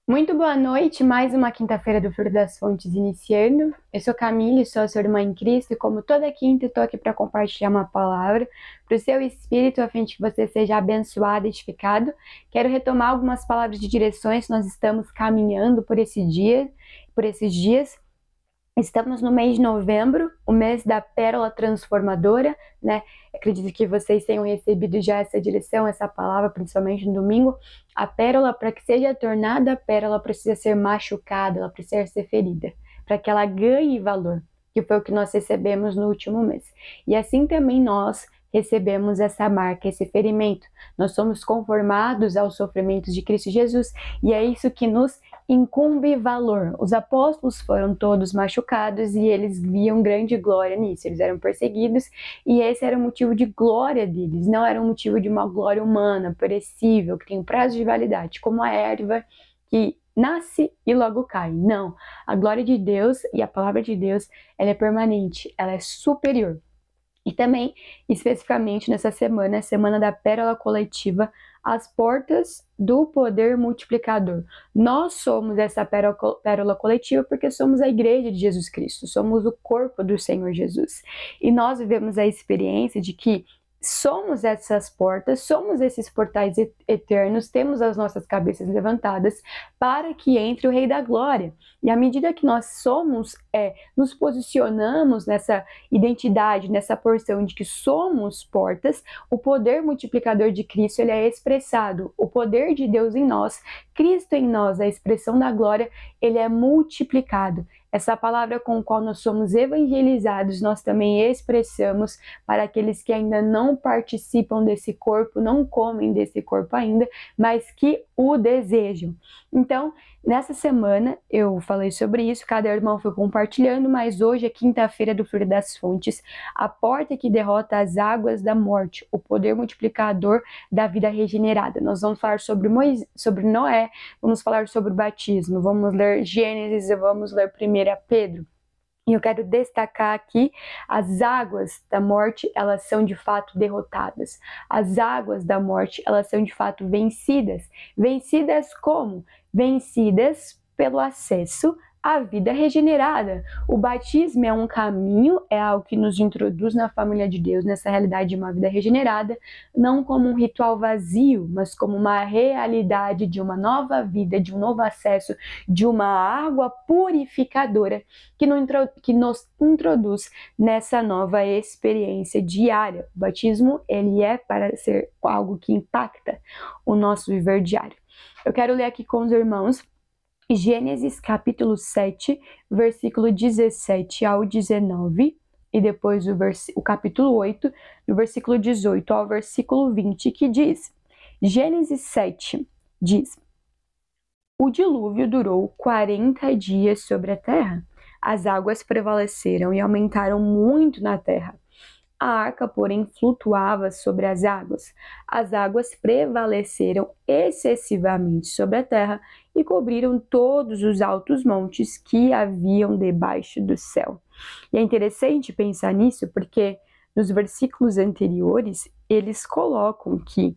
Muito boa noite, mais uma quinta-feira do Fruto das Fontes iniciando. Eu sou Camille, sou a sua irmã em Cristo e como toda quinta estou aqui para compartilhar uma palavra para o seu espírito, a fim de que você seja abençoado e edificado. Quero retomar algumas palavras de direções, nós estamos caminhando por esses dias. Estamos no mês de novembro, o mês da pérola transformadora, né? Acredito que vocês tenham recebido já essa direção, essa palavra, principalmente no domingo. A pérola, para que seja tornada pérola, precisa ser machucada, ela precisa ser ferida, para que ela ganhe valor, que foi o que nós recebemos no último mês. E assim também nós recebemos essa marca, esse ferimento. Nós somos conformados aos sofrimentos de Cristo Jesus, e é isso que nos incumbe valor. Os apóstolos foram todos machucados e eles viam grande glória nisso. Eles eram perseguidos e esse era o motivo de glória deles. Não era um motivo de uma glória humana, perecível, que tem um prazo de validade, como a erva que nasce e logo cai. Não. A glória de Deus e a palavra de Deus, ela é permanente, ela é superior. E também, especificamente nessa semana, a semana da pérola coletiva, as portas do poder multiplicador. Nós somos essa pérola coletiva porque somos a igreja de Jesus Cristo, somos o corpo do Senhor Jesus. E nós vivemos a experiência de que somos essas portas, somos esses portais eternos, temos as nossas cabeças levantadas para que entre o Rei da Glória. E à medida que nós nos posicionamos nessa identidade, nessa porção de que somos portas, o poder multiplicador de Cristo ele é expressado. O poder de Deus em nós, Cristo em nós, a expressão da glória, ele é multiplicado. Essa palavra com a qual nós somos evangelizados, nós também expressamos para aqueles que ainda não participam desse corpo, não comem desse corpo ainda, mas que o desejam. Então, nessa semana eu falei sobre isso, cada irmão foi compartilhando, mas hoje é quinta-feira do Fruto das Fontes, a porta que derrota as águas da morte, o poder multiplicador da vida regenerada. Nós vamos falar sobre Noé, vamos falar sobre o batismo, vamos ler Gênesis e vamos ler 1 Pedro. E eu quero destacar aqui, as águas da morte, elas são de fato derrotadas. As águas da morte, elas são de fato vencidas. Vencidas como? Vencidas pelo acesso à vida regenerada. O batismo é um caminho, é algo que nos introduz na família de Deus, nessa realidade de uma vida regenerada, não como um ritual vazio, mas como uma realidade de uma nova vida, de um novo acesso, de uma água purificadora que nos introduz nessa nova experiência diária. O batismo, ele é para ser algo que impacta o nosso viver diário. Eu quero ler aqui com os irmãos Gênesis capítulo 7, versículo 17 ao 19, e depois o capítulo 8, do versículo 18 ao versículo 20, que diz, Gênesis 7 diz, o dilúvio durou 40 dias sobre a terra, as águas prevaleceram e aumentaram muito na terra. A arca, porém, flutuava sobre as águas prevaleceram excessivamente sobre a terra e cobriram todos os altos montes que haviam debaixo do céu. E é interessante pensar nisso porque nos versículos anteriores eles colocam que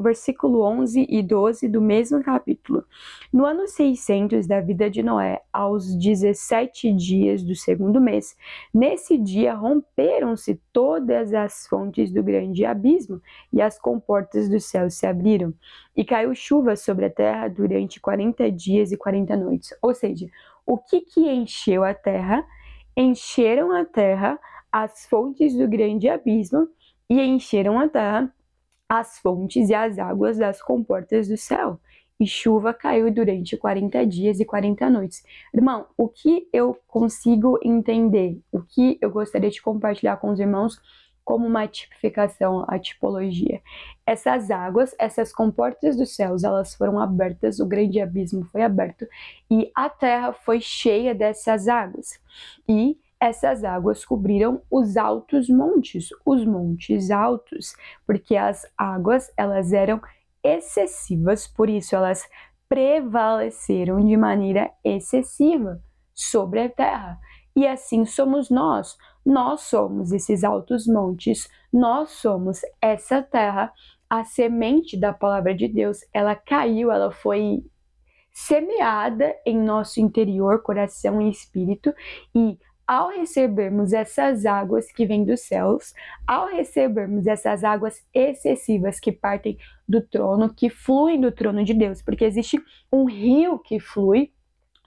versículo 11 e 12 do mesmo capítulo, no ano 600 da vida de Noé, aos 17 dias do segundo mês, nesse dia romperam-se todas as fontes do grande abismo e as comportas do céu se abriram, e caiu chuva sobre a terra durante 40 dias e 40 noites. Ou seja, o que encheu a terra? Encheram a terra as fontes do grande abismo e encheram a terra as fontes e as águas das comportas do céu. E chuva caiu durante 40 dias e 40 noites. Irmão, o que eu consigo entender, o que eu gostaria de compartilhar com os irmãos como uma tipificação, a tipologia. Essas águas, essas comportas dos céus, elas foram abertas, o grande abismo foi aberto e a terra foi cheia dessas águas. E essas águas cobriram os altos montes, os montes altos, porque as águas, elas eram excessivas, por isso elas prevaleceram de maneira excessiva sobre a terra. E assim somos nós somos esses altos montes, nós somos essa terra, a semente da palavra de Deus, ela caiu, ela foi semeada em nosso interior, coração e espírito, e ao recebermos essas águas que vêm dos céus, ao recebermos essas águas excessivas que partem do trono, que fluem do trono de Deus, porque existe um rio que flui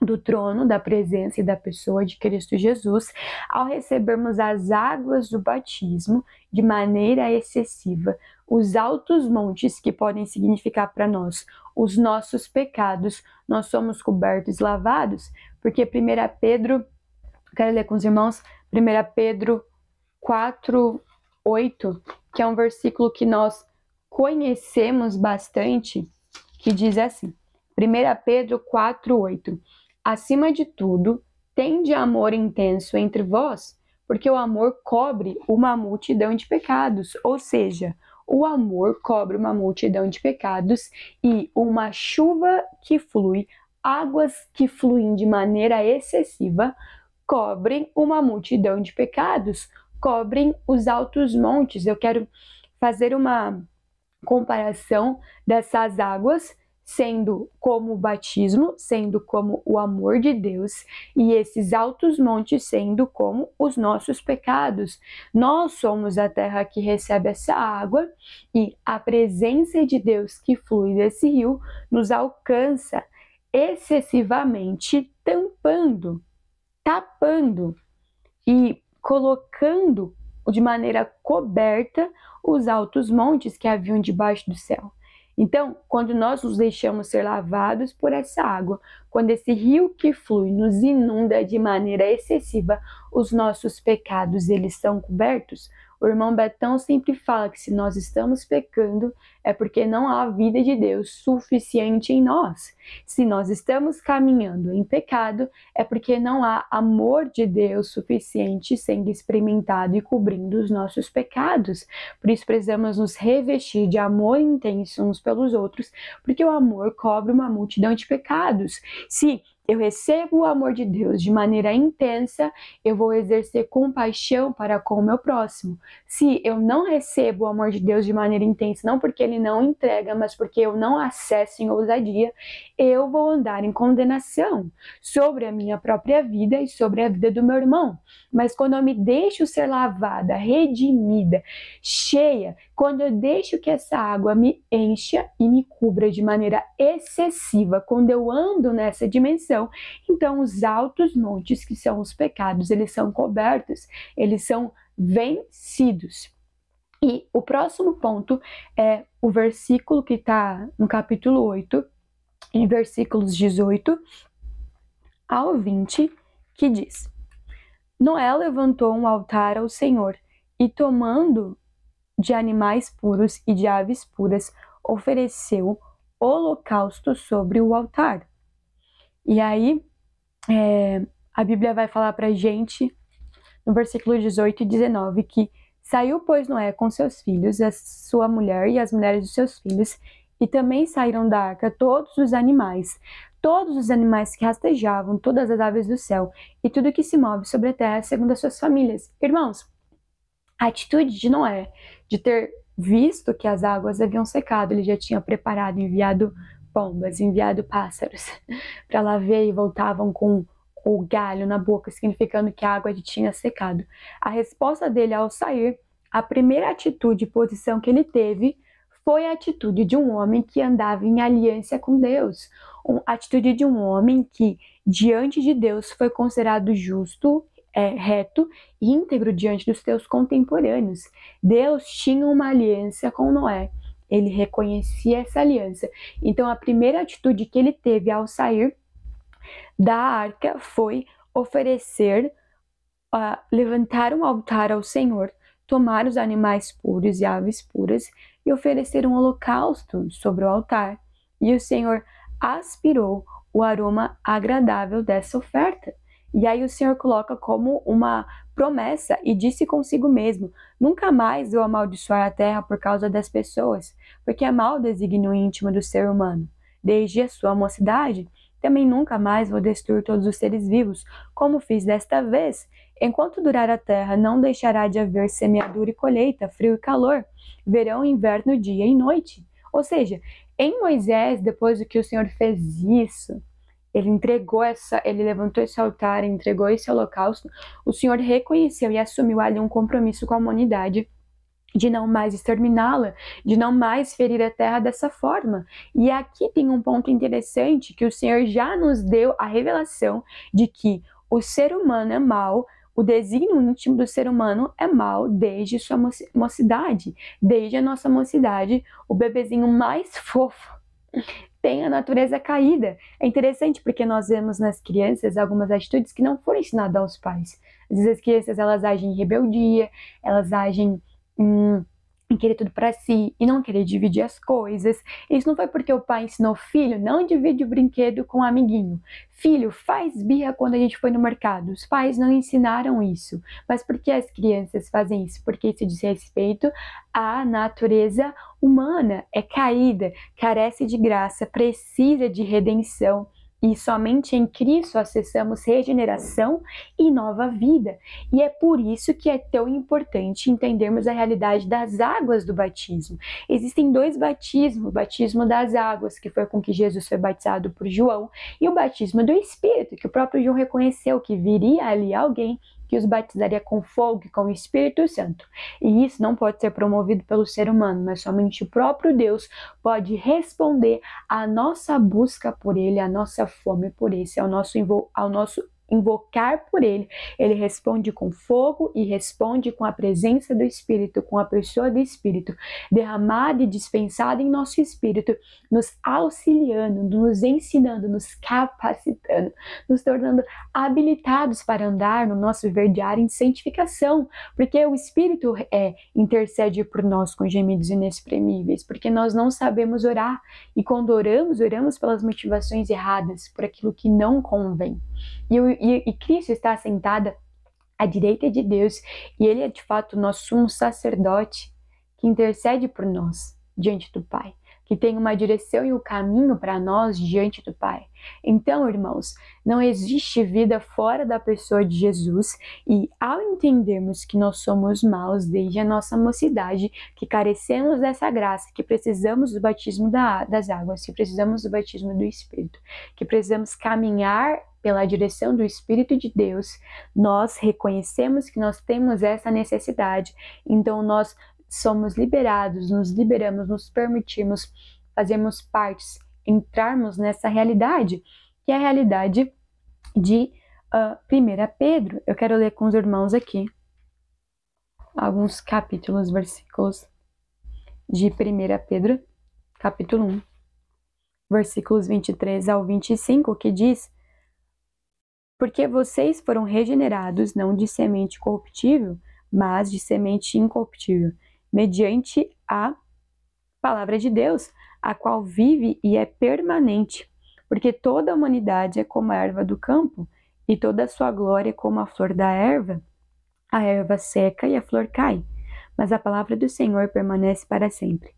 do trono, da presença e da pessoa de Cristo Jesus, ao recebermos as águas do batismo de maneira excessiva, os altos montes que podem significar para nós os nossos pecados, nós somos cobertos e lavados, porque 1 Pedro, quero ler com os irmãos, 1 Pedro 4:8, que é um versículo que nós conhecemos bastante, que diz assim, 1 Pedro 4:8, acima de tudo, tende amor intenso entre vós, porque o amor cobre uma multidão de pecados, ou seja, o amor cobre uma multidão de pecados e uma chuva que flui, águas que fluem de maneira excessiva, cobrem uma multidão de pecados, cobrem os altos montes. Eu quero fazer uma comparação dessas águas, sendo como o batismo, sendo como o amor de Deus, e esses altos montes sendo como os nossos pecados. Nós somos a terra que recebe essa água, e a presença de Deus que flui desse rio nos alcança excessivamente, tapando e colocando de maneira coberta os altos montes que haviam debaixo do céu. Então, quando nós nos deixamos ser lavados por essa água, quando esse rio que flui nos inunda de maneira excessiva, os nossos pecados, eles são cobertos. O irmão Betão sempre fala que se nós estamos pecando, é porque não há vida de Deus suficiente em nós. Se nós estamos caminhando em pecado, é porque não há amor de Deus suficiente sendo experimentado e cobrindo os nossos pecados. Por isso precisamos nos revestir de amor intenso uns pelos outros, porque o amor cobre uma multidão de pecados. Se eu recebo o amor de Deus de maneira intensa, eu vou exercer compaixão para com o meu próximo. Se eu não recebo o amor de Deus de maneira intensa, não porque Ele não entrega, mas porque eu não acesso em ousadia, eu vou andar em condenação sobre a minha própria vida e sobre a vida do meu irmão. Mas quando eu me deixo ser lavada, redimida, cheia, quando eu deixo que essa água me encha e me cubra de maneira excessiva, quando eu ando nessa dimensão, então os altos montes, que são os pecados, eles são cobertos, eles são vencidos. E o próximo ponto é o versículo que está no capítulo 8, em versículos 18 ao 20, que diz: Noé levantou um altar ao Senhor e, tomando de animais puros e de aves puras, ofereceu holocausto sobre o altar. E aí, a Bíblia vai falar pra gente, no versículo 18 e 19, que saiu, pois, Noé com seus filhos, a sua mulher e as mulheres dos seus filhos, e também saíram da arca todos os animais que rastejavam, todas as aves do céu, e tudo que se move sobre a terra, segundo as suas famílias. Irmãos, a atitude de Noé, de ter visto que as águas haviam secado, ele já tinha preparado, enviado pombas, enviado pássaros para lá ver, e voltavam com o galho na boca, significando que a água tinha secado. A resposta dele ao sair, a primeira atitude e posição que ele teve foi a atitude de um homem que andava em aliança com Deus, a atitude de um homem que diante de Deus foi considerado justo, reto e íntegro diante dos seus contemporâneos. Deus tinha uma aliança com Noé. Ele reconhecia essa aliança. Então, a primeira atitude que ele teve ao sair da arca foi levantar um altar ao Senhor, tomar os animais puros e aves puras e oferecer um holocausto sobre o altar. E o Senhor aspirou o aroma agradável dessa oferta. E aí o Senhor coloca como uma promessa e disse consigo mesmo: nunca mais vou amaldiçoar a terra por causa das pessoas, porque é mau desígnio íntimo do ser humano. Desde a sua mocidade, também nunca mais vou destruir todos os seres vivos, como fiz desta vez. Enquanto durar a terra, não deixará de haver semeadura e colheita, frio e calor, verão e inverno, dia e noite. Ou seja, em Moisés, depois do que o Senhor fez isso, ele levantou esse altar, entregou esse holocausto, o Senhor reconheceu e assumiu ali um compromisso com a humanidade de não mais exterminá-la, de não mais ferir a terra dessa forma. E aqui tem um ponto interessante, que o Senhor já nos deu a revelação de que o ser humano é mau, o desígnio íntimo do ser humano é mau desde sua mocidade. Desde a nossa mocidade, o bebezinho mais fofo tem a natureza caída. É interessante porque nós vemos nas crianças algumas atitudes que não foram ensinadas aos pais. Às vezes as crianças elas agem em rebeldia, elas agem em querer tudo para si e não querer dividir as coisas. Isso não foi porque o pai ensinou: filho, não divide o brinquedo com o amiguinho. Filho, faz birra quando a gente foi no mercado. Os pais não ensinaram isso. Mas por que as crianças fazem isso? Porque isso diz respeito à natureza humana. É caída, carece de graça, precisa de redenção. E somente em Cristo acessamos regeneração e nova vida. E é por isso que é tão importante entendermos a realidade das águas do batismo. Existem dois batismos: o batismo das águas, que foi com que Jesus foi batizado por João, e o batismo do Espírito, que o próprio João reconheceu que viria ali alguém que os batizaria com fogo e com o Espírito Santo. E isso não pode ser promovido pelo ser humano, mas somente o próprio Deus pode responder à nossa busca por Ele, à nossa fome por esse, ao nosso invocar por Ele. Ele responde com fogo e responde com a presença do Espírito, com a pessoa do Espírito, derramada e dispensada em nosso espírito, nos auxiliando, nos ensinando, nos capacitando, nos tornando habilitados para andar no nosso viver diário em santificação, porque o Espírito intercede por nós com gemidos inexprimíveis, porque nós não sabemos orar, e quando oramos pelas motivações erradas, por aquilo que não convém. E Cristo está assentado à direita de Deus, e Ele é de fato o nosso sumo sacerdote, que intercede por nós diante do Pai, que tem uma direção e um caminho para nós diante do Pai. Então, irmãos, não existe vida fora da pessoa de Jesus, e ao entendermos que nós somos maus desde a nossa mocidade, que carecemos dessa graça, que precisamos do batismo das águas, que precisamos do batismo do Espírito, que precisamos caminhar pela direção do Espírito de Deus, nós reconhecemos que nós temos essa necessidade, então nós somos liberados, nos liberamos, nos permitimos fazermos partes, entrarmos nessa realidade, que é a realidade de 1 Pedro. Eu quero ler com os irmãos aqui alguns capítulos, versículos de 1 Pedro, capítulo 1, versículos 23 ao 25, que diz: porque vocês foram regenerados não de semente corruptível, mas de semente incorruptível, mediante a palavra de Deus, a qual vive e é permanente. Porque toda a humanidade é como a erva do campo, e toda a sua glória é como a flor da erva. A erva seca e a flor cai, mas a palavra do Senhor permanece para sempre.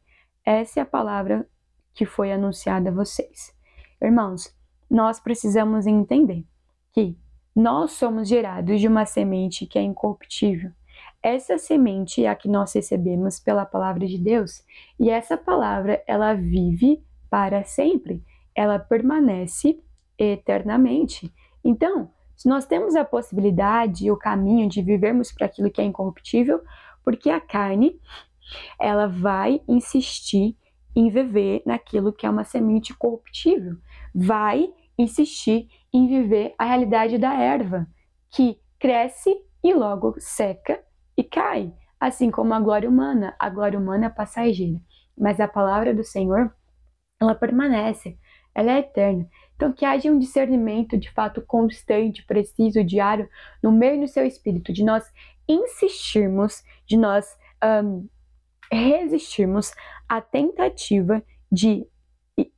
Essa é a palavra que foi anunciada a vocês. Irmãos, nós precisamos entender que nós somos gerados de uma semente que é incorruptível. Essa semente é a que nós recebemos pela palavra de Deus, e essa palavra, ela vive para sempre, ela permanece eternamente. Então, se nós temos a possibilidade e o caminho de vivermos para aquilo que é incorruptível, porque a carne, ela vai insistir em viver naquilo que é uma semente corruptível, vai insistir em viver a realidade da erva, que cresce e logo seca e cai, assim como a glória humana é passageira, mas a palavra do Senhor, ela permanece, ela é eterna. Então, que haja um discernimento de fato constante, preciso, diário, no meio do seu espírito, de nós insistirmos, de nós resistirmos à tentativa de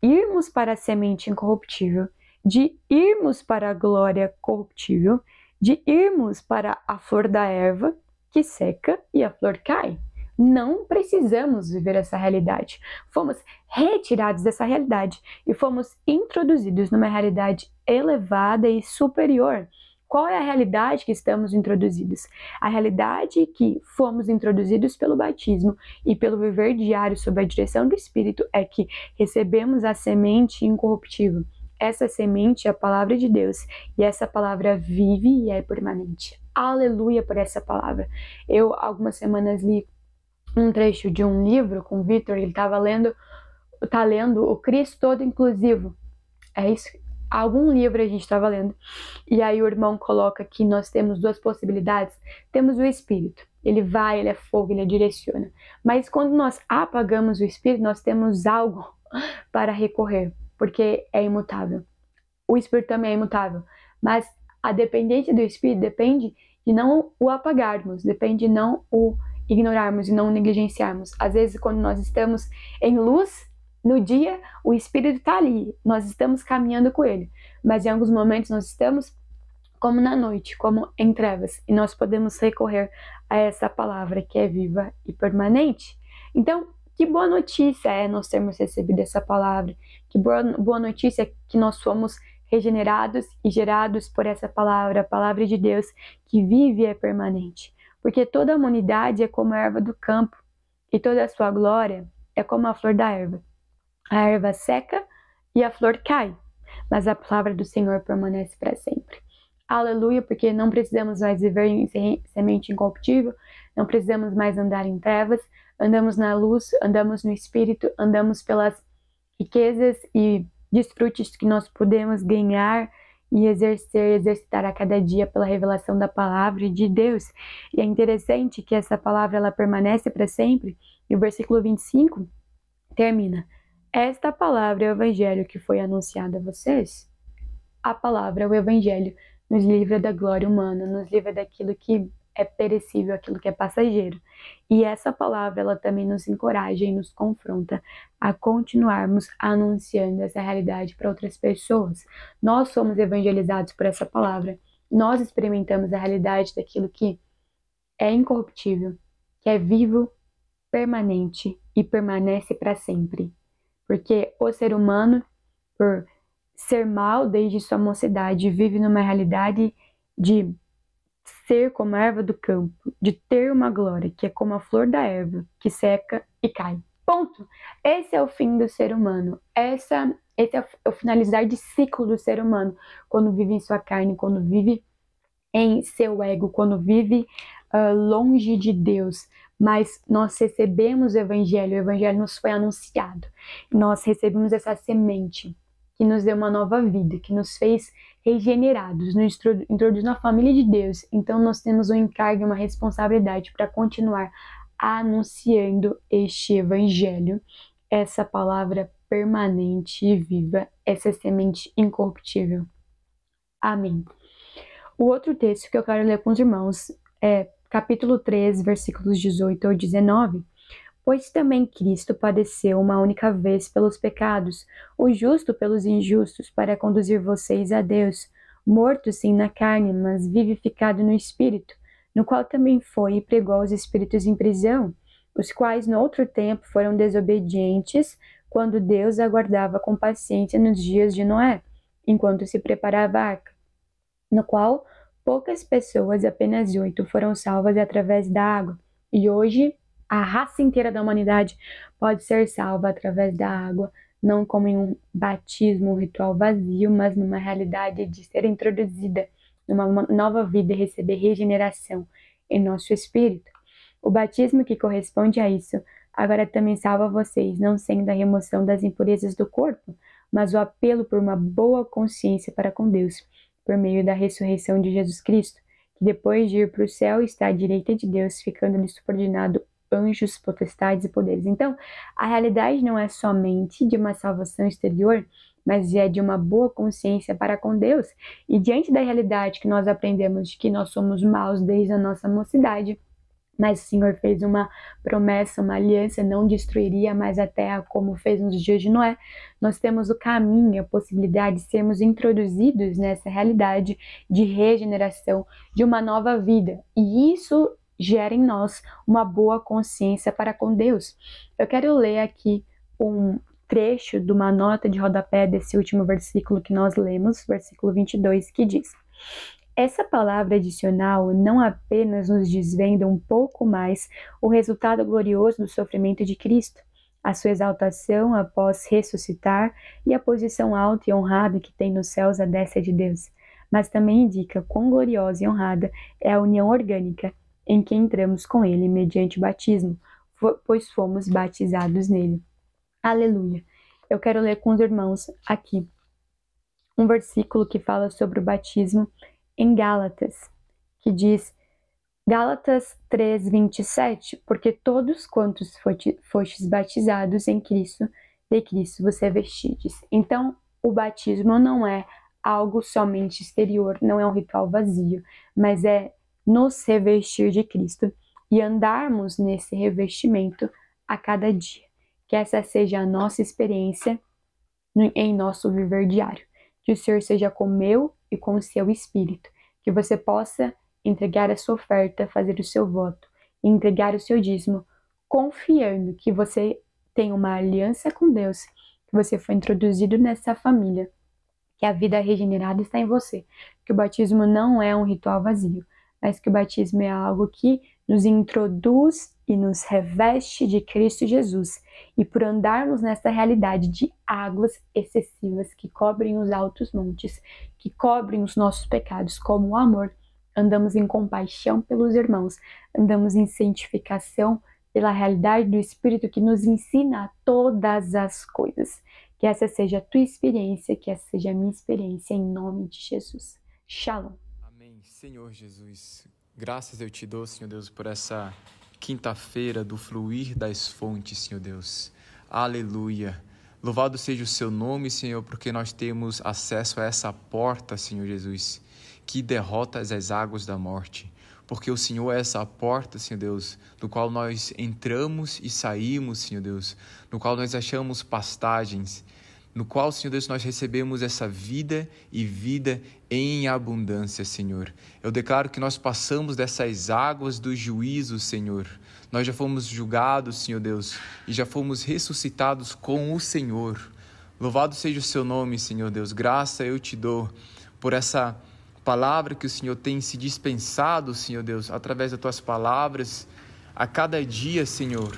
irmos para a semente incorruptível, de irmos para a glória corruptível, de irmos para a flor da erva que seca e a flor cai. Não precisamos viver essa realidade. Fomos retirados dessa realidade e fomos introduzidos numa realidade elevada e superior, Qual é a realidade que estamos introduzidos? A realidade que fomos introduzidos pelo batismo e pelo viver diário sob a direção do Espírito é que recebemos a semente incorruptível. Essa semente é a palavra de Deus e essa palavra vive e é permanente. Aleluia por essa palavra. Eu, algumas semanas, li um trecho de um livro com o Victor, ele tá lendo O Cristo Todo Inclusivo. É isso. Algum livro a gente estava lendo. E aí o irmão coloca que nós temos duas possibilidades. Temos o Espírito. Ele vai, ele é fogo, ele direciona. Mas quando nós apagamos o Espírito, nós temos algo para recorrer, porque é imutável. O Espírito também é imutável. Mas a dependência do Espírito depende de não o apagarmos, depende de não o ignorarmos e não negligenciarmos. Às vezes, quando nós estamos em luz, no dia, o Espírito está ali, nós estamos caminhando com ele. Mas em alguns momentos nós estamos como na noite, como em trevas. E nós podemos recorrer a essa palavra que é viva e permanente. Então, que boa notícia é nós termos recebido essa palavra. Que boa notícia é que nós somos regenerados e gerados por essa palavra, a palavra de Deus, que vive e é permanente. Porque toda a humanidade é como a erva do campo, e toda a sua glória é como a flor da erva. A erva seca e a flor cai, mas a palavra do Senhor permanece para sempre. Aleluia, porque não precisamos mais viver em semente incorruptível, não precisamos mais andar em trevas, andamos na luz, andamos no Espírito, andamos pelas riquezas e desfrutes que nós podemos ganhar e exercitar a cada dia pela revelação da palavra de Deus. E é interessante que essa palavra ela permanece para sempre, e o versículo 25 termina: esta palavra é o evangelho que foi anunciado a vocês. A palavra, o evangelho, nos livra da glória humana, nos livra daquilo que é perecível, aquilo que é passageiro. E essa palavra, ela também nos encoraja e nos confronta a continuarmos anunciando essa realidade para outras pessoas. Nós somos evangelizados por essa palavra. Nós experimentamos a realidade daquilo que é incorruptível, que é vivo, permanente e permanece para sempre. Porque o ser humano, por ser mal desde sua mocidade, vive numa realidade de ser como a erva do campo, de ter uma glória que é como a flor da erva, que seca e cai. Ponto! Esse é o fim do ser humano. Esse é o finalizar de ciclo do ser humano, quando vive em sua carne, quando vive em seu ego, quando vive longe de Deus. Mas nós recebemos o evangelho nos foi anunciado. Nós recebemos essa semente que nos deu uma nova vida, que nos fez regenerados, nos introduz na família de Deus. Então nós temos um encargo e uma responsabilidade para continuar anunciando este evangelho, essa palavra permanente e viva, essa semente incorruptível. Amém. O outro texto que eu quero ler com os irmãos é capítulo 3, versículos 18 ao 19. Pois também Cristo padeceu uma única vez pelos pecados, o justo pelos injustos, para conduzir vocês a Deus, morto sim na carne, mas vivificado no Espírito, no qual também foi e pregou aos espíritos em prisão, os quais no outro tempo foram desobedientes, quando Deus aguardava com paciência nos dias de Noé, enquanto se preparava a arca, no qual poucas pessoas, apenas 8, foram salvas através da água, e hoje a raça inteira da humanidade pode ser salva através da água, não como em um batismo, um ritual vazio, mas numa realidade de ser introduzida numa nova vida e receber regeneração em nosso espírito. O batismo que corresponde a isso agora também salva vocês, não sendo a remoção das impurezas do corpo, mas o apelo por uma boa consciência para com Deus, por meio da ressurreição de Jesus Cristo, que depois de ir para o céu está à direita de Deus, ficando-lhe subordinado anjos, potestades e poderes. Então, a realidade não é somente de uma salvação exterior, mas é de uma boa consciência para com Deus. E diante da realidade que nós aprendemos de que nós somos maus desde a nossa mocidade, mas o Senhor fez uma promessa, uma aliança, não destruiria mais a terra como fez nos dias de Noé. Nós temos o caminho, a possibilidade de sermos introduzidos nessa realidade de regeneração, de uma nova vida. E isso gera em nós uma boa consciência para com Deus. Eu quero ler aqui um trecho de uma nota de rodapé desse último versículo que nós lemos, versículo 22, que diz: Essa palavra adicional não apenas nos desvenda um pouco mais o resultado glorioso do sofrimento de Cristo, a sua exaltação após ressuscitar e a posição alta e honrada que tem nos céus à destra de Deus, mas também indica quão gloriosa e honrada é a união orgânica em que entramos com Ele mediante o batismo, pois fomos batizados nele. Aleluia! Eu quero ler com os irmãos aqui um versículo que fala sobre o batismo em Gálatas, que diz, Gálatas 3:27, porque todos quantos fostes batizados em Cristo, de Cristo você vestistes. Então, o batismo não é algo somente exterior, não é um ritual vazio, mas é nos revestir de Cristo e andarmos nesse revestimento a cada dia. Que essa seja a nossa experiência em nosso viver diário. Que o Senhor seja com o meu e com o seu espírito. Que você possa entregar a sua oferta, fazer o seu voto e entregar o seu dízimo, confiando que você tem uma aliança com Deus, que você foi introduzido nessa família, que a vida regenerada está em você, que o batismo não é um ritual vazio, mas que o batismo é algo que nos introduz e nos reveste de Cristo Jesus. E por andarmos nessa realidade de águas excessivas que cobrem os altos montes, que cobrem os nossos pecados, como o amor, andamos em compaixão pelos irmãos, andamos em santificação pela realidade do Espírito que nos ensina todas as coisas. Que essa seja a tua experiência, que essa seja a minha experiência, em nome de Jesus. Shalom. Amém. Senhor Jesus, graças eu te dou, Senhor Deus, por essa quinta-feira do fluir das fontes, Senhor Deus. Aleluia. Louvado seja o seu nome, Senhor, porque nós temos acesso a essa porta, Senhor Jesus, que derrota as águas da morte. Porque o Senhor é essa porta, Senhor Deus, do qual nós entramos e saímos, Senhor Deus, no qual nós achamos pastagens, no qual, Senhor Deus, nós recebemos essa vida e vida em abundância, Senhor. Eu declaro que nós passamos dessas águas do juízo, Senhor. Nós já fomos julgados, Senhor Deus, e já fomos ressuscitados com o Senhor. Louvado seja o seu nome, Senhor Deus. Graça eu te dou por essa palavra que o Senhor tem se dispensado, Senhor Deus, através das tuas palavras. A cada dia, Senhor,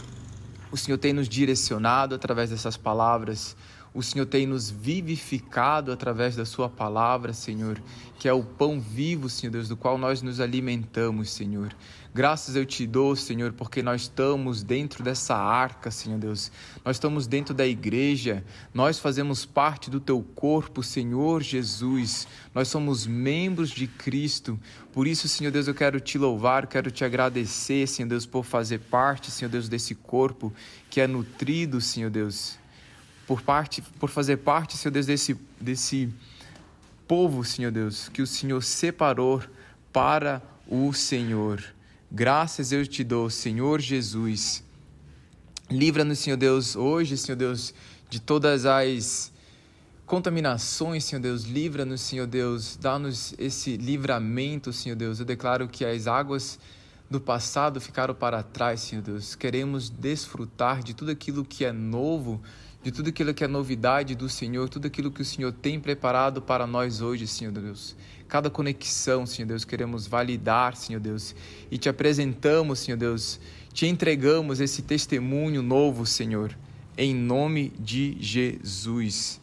o Senhor tem nos direcionado através dessas palavras. O Senhor tem nos vivificado através da sua palavra, Senhor, que é o pão vivo, Senhor Deus, do qual nós nos alimentamos, Senhor. Graças eu te dou, Senhor, porque nós estamos dentro dessa arca, Senhor Deus. Nós estamos dentro da igreja, nós fazemos parte do teu corpo, Senhor Jesus. Nós somos membros de Cristo. Por isso, Senhor Deus, eu quero te louvar, quero te agradecer, Senhor Deus, por fazer parte, Senhor Deus, desse corpo que é nutrido, Senhor Deus. Por fazer parte, Senhor Deus, desse povo, Senhor Deus, que o Senhor separou para o Senhor. Graças eu te dou, Senhor Jesus. Livra-nos, Senhor Deus, hoje, Senhor Deus, de todas as contaminações, Senhor Deus. Livra-nos, Senhor Deus, dá-nos esse livramento, Senhor Deus. Eu declaro que as águas do passado ficaram para trás, Senhor Deus. Queremos desfrutar de tudo aquilo que é novo, de tudo aquilo que é novidade do Senhor, tudo aquilo que o Senhor tem preparado para nós hoje, Senhor Deus. Cada conexão, Senhor Deus, queremos validar, Senhor Deus, e te apresentamos, Senhor Deus, te entregamos esse testemunho novo, Senhor, em nome de Jesus.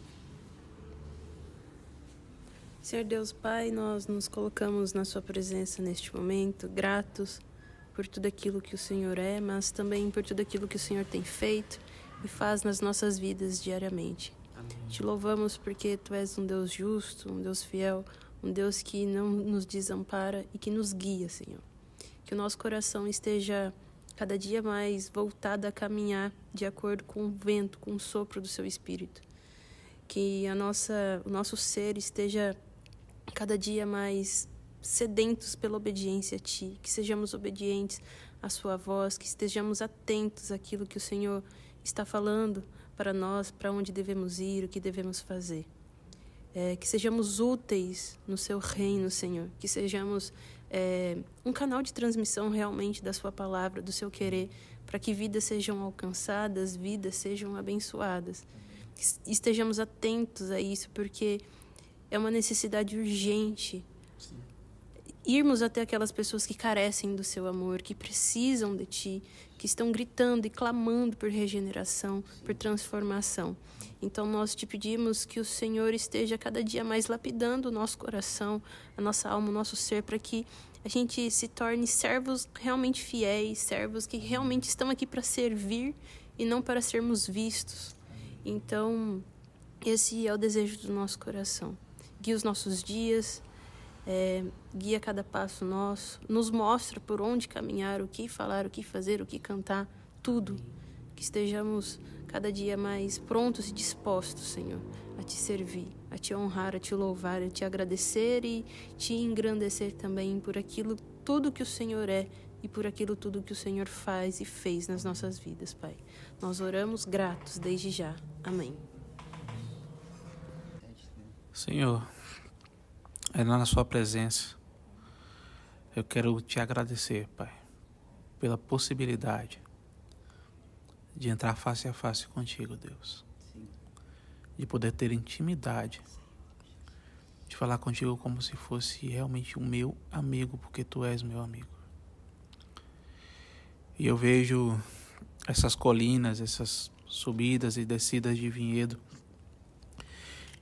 Senhor Deus Pai, nós nos colocamos na sua presença neste momento, gratos por tudo aquilo que o Senhor é, mas também por tudo aquilo que o Senhor tem feito e faz nas nossas vidas diariamente. Amém. Te louvamos porque Tu és um Deus justo, um Deus fiel, um Deus que não nos desampara e que nos guia, Senhor. Que o nosso coração esteja cada dia mais voltado a caminhar de acordo com o vento, com o sopro do Seu Espírito. Que o nosso ser esteja cada dia mais sedentos pela obediência a Ti, que sejamos obedientes à Sua voz, que estejamos atentos àquilo que o Senhor está falando para nós, para onde devemos ir, o que devemos fazer. Que sejamos úteis no Seu reino, Senhor, que sejamos um canal de transmissão realmente da Sua palavra, do Seu querer, para que vidas sejam alcançadas, vidas sejam abençoadas. Que estejamos atentos a isso, porque é uma necessidade urgente. irmos até aquelas pessoas que carecem do seu amor, que precisam de Ti, que estão gritando e clamando por regeneração, por transformação. Então nós te pedimos que o Senhor esteja cada dia mais lapidando o nosso coração, a nossa alma, o nosso ser, para que a gente se torne servos realmente fiéis, servos que realmente estão aqui para servir e não para sermos vistos. Então, esse é o desejo do nosso coração. Guia os nossos dias, guia cada passo nosso, nos mostra por onde caminhar, o que falar, o que fazer, o que cantar, tudo. Que estejamos cada dia mais prontos e dispostos, Senhor, a Te servir, a Te honrar, a Te louvar, a Te agradecer e Te engrandecer também por aquilo tudo que o Senhor é e por aquilo tudo que o Senhor faz e fez nas nossas vidas, Pai. Nós oramos gratos desde já. Amém. Senhor, na sua presença, eu quero Te agradecer, Pai, pela possibilidade de entrar face a face contigo, Deus. De poder ter intimidade, de falar contigo como se fosse realmente o meu amigo, porque Tu és meu amigo. E eu vejo essas colinas, essas subidas e descidas de vinhedo,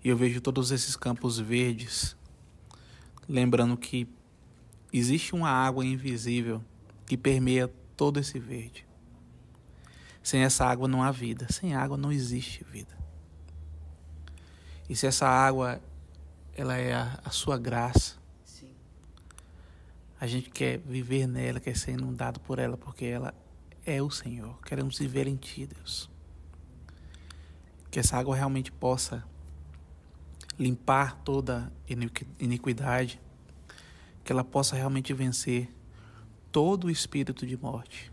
e eu vejo todos esses campos verdes, lembrando que existe uma água invisível que permeia todo esse verde. Sem essa água não há vida, sem água não existe vida. E se essa água, ela é a sua graça, sim, a gente quer viver nela, quer ser inundado por ela, porque ela é o Senhor. Queremos viver em Ti, Deus. Que essa água realmente possa limpar toda iniquidade, que ela possa realmente vencer todo o espírito de morte,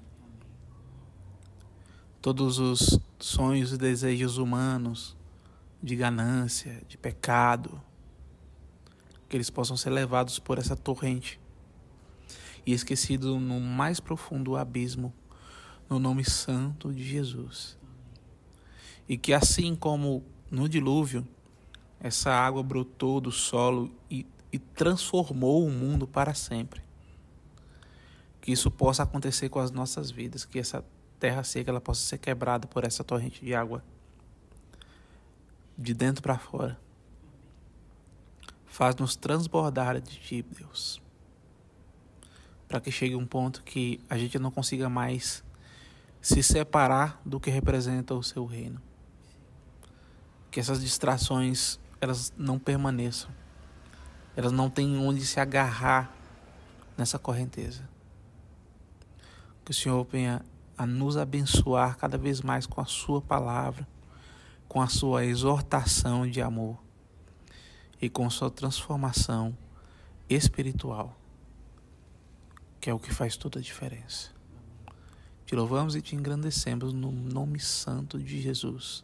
todos os sonhos e desejos humanos de ganância, de pecado, que eles possam ser levados por essa torrente e esquecidos no mais profundo abismo, no nome santo de Jesus. E que assim como no dilúvio, essa água brotou do solo e transformou o mundo para sempre, que isso possa acontecer com as nossas vidas, que essa terra seca ela possa ser quebrada por essa torrente de água, de dentro para fora. Faz-nos transbordar de Ti, Deus, para que chegue um ponto que a gente não consiga mais se separar do que representa o Seu reino. Que essas distrações, elas não permaneçam. Elas não têm onde se agarrar nessa correnteza. Que o Senhor venha a nos abençoar cada vez mais com a Sua palavra, com a Sua exortação de amor e com a Sua transformação espiritual, que é o que faz toda a diferença. Te louvamos e Te engrandecemos no nome santo de Jesus,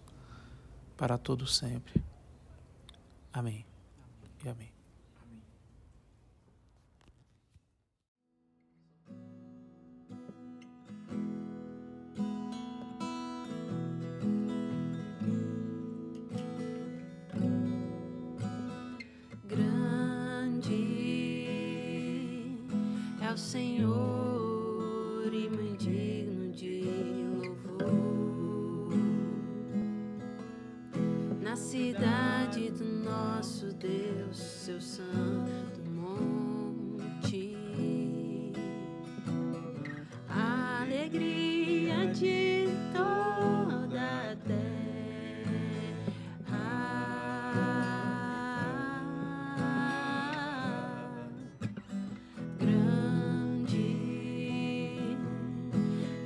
para todo sempre. Amém e amém. O Senhor e muito digno de louvor, na cidade do nosso Deus, seu santo monte, a alegria de toda a terra.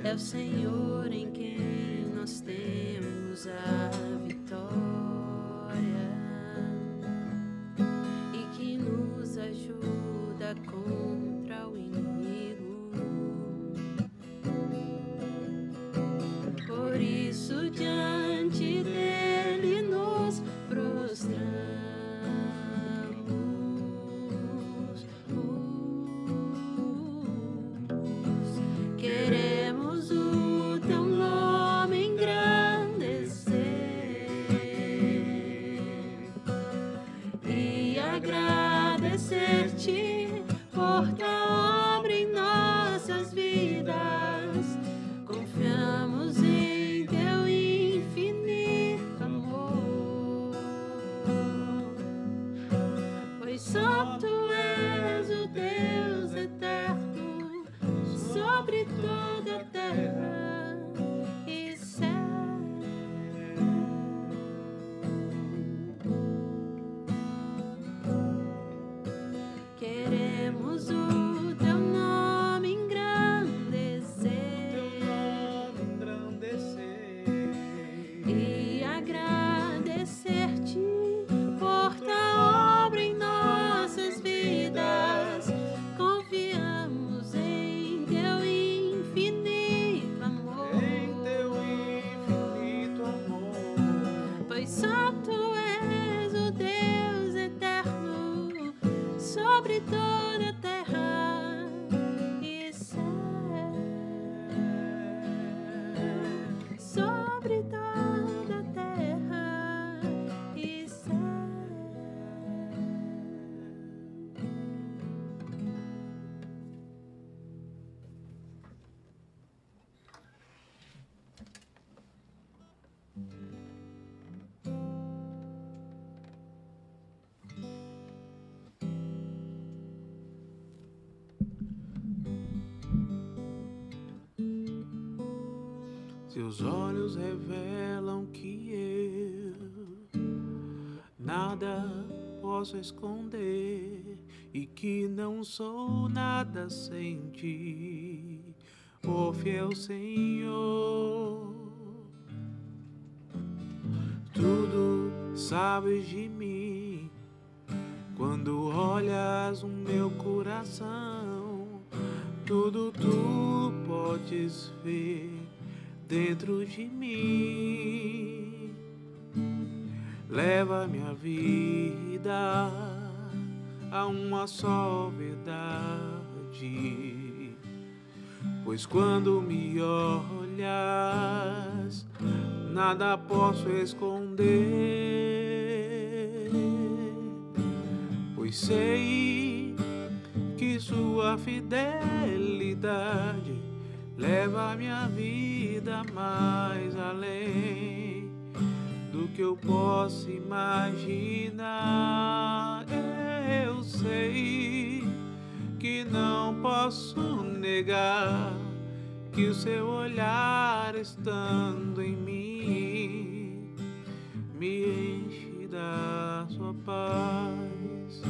É o Senhor em quem nós temos a vitória e que nos ajuda contra o inimigo. Por isso, diante dele nos prostramos. Queremos o Teu nome engrandecer e agradecer-Te por Teus olhos revelam que eu nada posso esconder e que não sou nada sem ti, ó fiel Senhor. Tudo sabes de mim quando olhas o meu coração, tudo tu podes ver dentro de mim. Leva minha vida a uma só verdade, pois quando me olhas, nada posso esconder, pois sei que sua fidelidade leva minha vida mais além do que eu posso imaginar. Eu sei que não posso negar que o seu olhar estando em mim me enche da sua paz.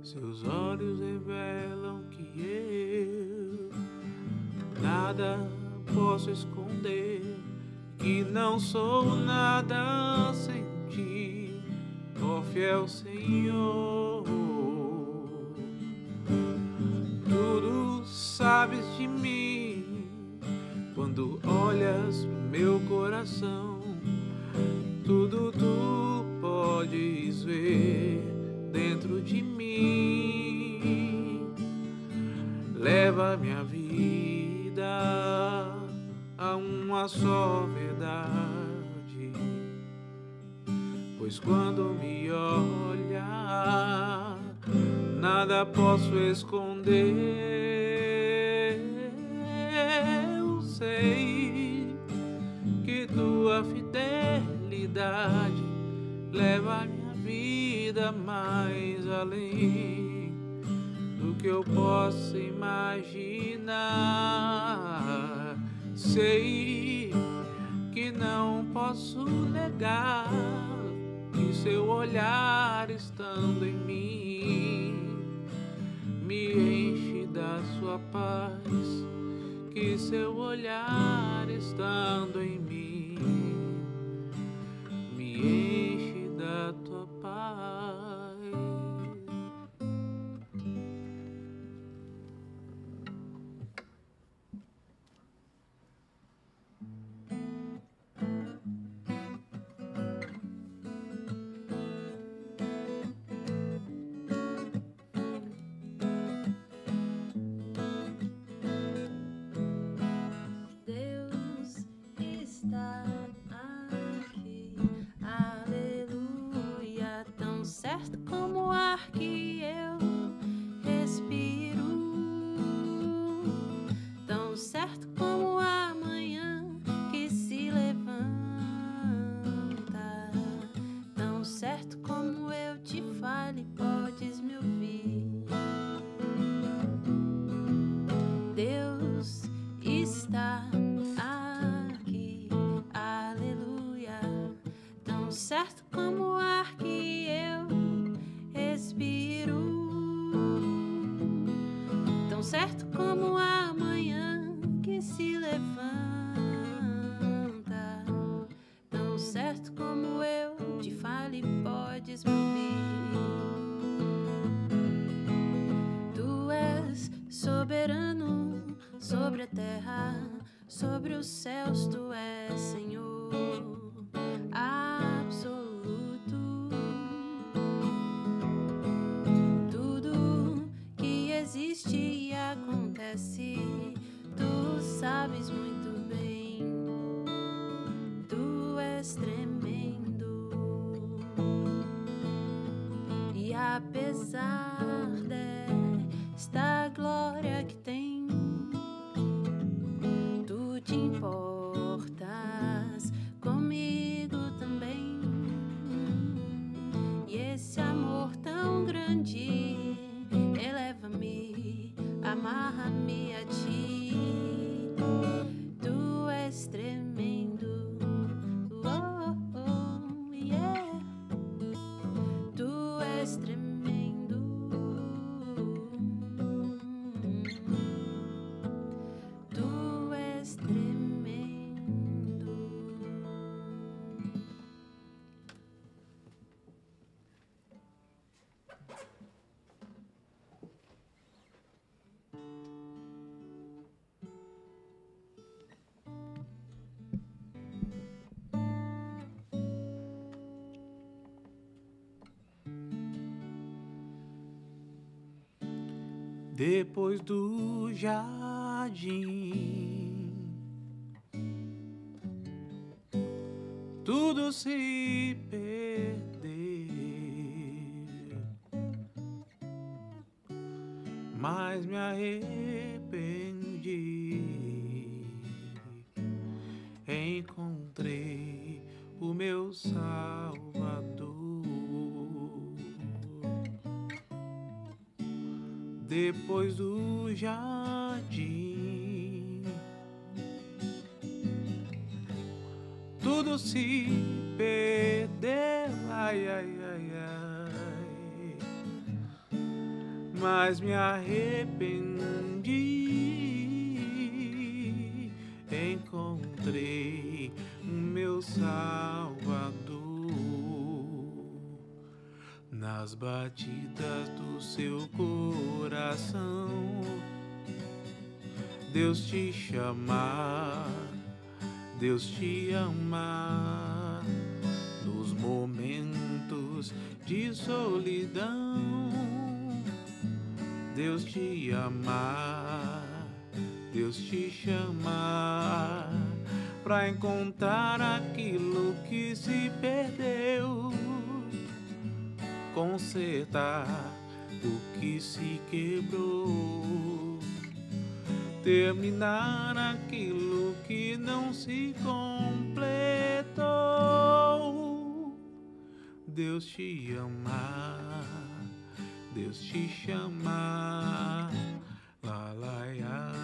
Seus olhos revelam que eu nada posso esconder, que não sou nada sem ti, ó fiel Senhor. Tudo sabes de mim quando olhas meu coração, tudo tu podes ver dentro de mim. Leva minha vida a uma só verdade, pois quando me olha, nada posso esconder. Eu sei que tua fidelidade leva minha vida mais além do que eu posso imaginar. Sei que não posso negar que seu olhar estando em mim me enche da sua paz, que seu olhar estando em mim me enche da tua paz. Certo como o ar que eu respiro, tão certo como a manhã que se levanta, tão certo como eu te falo e podes me ouvir. Deus está aqui, aleluia, tão certo como o ar que eu respiro, tão certo como a manhã que se levanta, tão certo como eu te falo e podes me ouvir. Tu és soberano sobre a terra, sobre os céus, tu és Senhor absoluto. Existe e acontece, tu sabes muito bem, tu és tremendo. E apesar desta glória que tem, tu te importas comigo também. E esse amor tão grande eleva amarra-me a ti. Tu és tremendo, oh, oh, yeah. Tu és tremendo, tu és tremendo. Depois do jardim, tudo se perdeu, mas me arrependi. Encontrei o meu Salvador. Depois do jardim, tudo se perdeu, ai, ai, ai, ai, mas me arrependi. Encontrei o meu Salvador. Nas batidas do seu coração, Deus te chama, Deus te ama. Nos momentos de solidão, Deus te ama, Deus te chama pra encontrar aquilo que se perdeu, consertar o que se quebrou, terminar aquilo que não se completou. Deus te ama, Deus te chama. La la ya,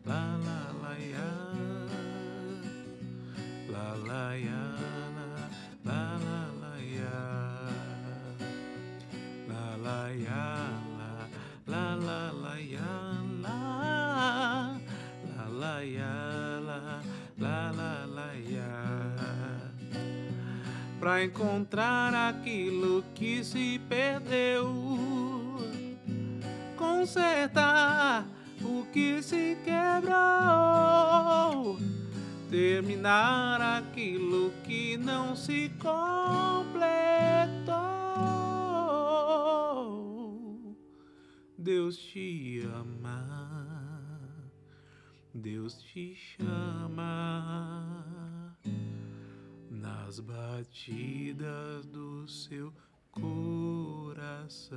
la la la ya, la la ya, la la la ya. La la ya, la la la ya, la la ya, la la ya. Pra encontrar aquilo que se perdeu, consertar o que se quebrou, terminar aquilo que não se completou. Deus te ama, Deus te chama nas batidas do seu coração.